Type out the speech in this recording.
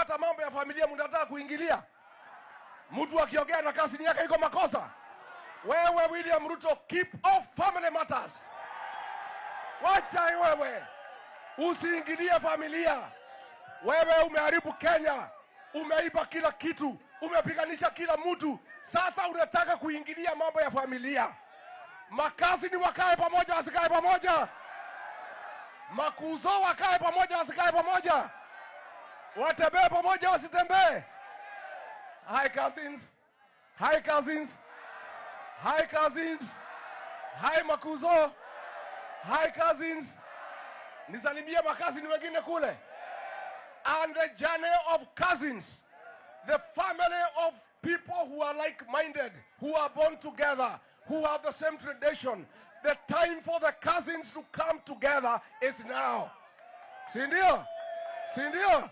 hata mambo ya familia mnataka kuingilia. Mtu akiongea na kasi yake iko makosa. Wewe William Ruto, keep off family matters. Wacha wewe, usiingilie familia. Wewe umeharibu Kenya, umeiba kila kitu, umepiganisha kila mtu. Sasa unataka kuingilia mambo ya familia. Makazi ni wakae pamoja wasikae pamoja? Makuzo wakae pamoja wasikae pamoja? Watembee pamoja wasitembee? Hi cousins, hi cousins, hi cousins, hi Makuzo, hi cousins. Nisalimie makazini wengine kule. And the journey of cousins, the family of people who are like-minded, who are born together, who have the same tradition. The time for the cousins to come together is now. Si ndio? Si ndio?